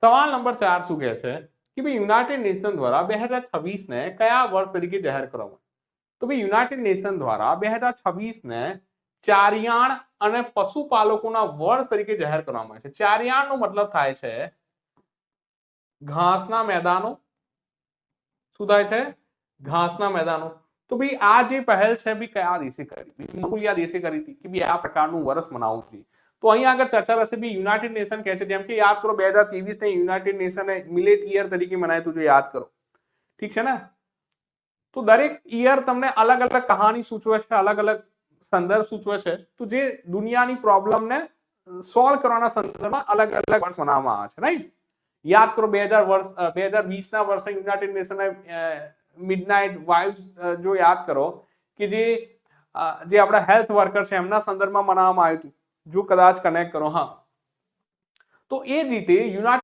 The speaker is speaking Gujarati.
સવાલ નંબર 4 શું કહે છે કે ભાઈ યુનાઇટેડ નેશન દ્વારા 2026 ને કયા વર્ષ તરીકે જાહેર કરવામાં? તો ભાઈ યુનાઇટેડ નેશન દ્વારા 2026 ને ચારિયાણ અને પશુપાલકોના વર્ષ તરીકે જાહેર કરવામાં આવે છે. ચારિયાણનો મતલબ થાય છે ઘાસના મેદાનો. શું થાય છે? ઘાસના મેદાનો. તો ભાઈ આ જે પહેલ છે ભાઈ કયા દેશે કરી? કયા દેશે કરી હતી કે ભાઈ આ પ્રકારનું વર્ષ મનાવવું જોઈએ? તો અહીં આગળ ચર્ચા રહેશે ભાઈ યુનાઇટેડ નેશન કહે છે, જેમ કે યાદ કરો 2023 ને યુનાઇટેડ નેશને મિલેટ યર તરીકે મનાવ્યું હતું, જો યાદ કરો. ઠીક છે ને? તો દરેક યર તમને અલગ અલગ કહાની સૂચવે છે, અલગ અલગ સંદર્ભ સૂચવે છે. તો જે દુનિયાની પ્રોબ્લેમને સોલ્વ કરવાના સંદર્ભમાં અલગ અલગ વર્ષ મનાવવામાં આવે છે, રાઈટ? યાદ કરો 2020 ના વર્ષે યુનાઇટેડ નેશને મિડનાઇટ વાઇવ્સ જો યાદ કરો કે જે આપણા હેલ્થ વર્કર છે એમના સંદર્ભમાં મનાવવામાં આવ્યું હતું, જો કદાચ કનેક્ટ કરો. હા, તો એ જ રીતે યુનાઇટેડ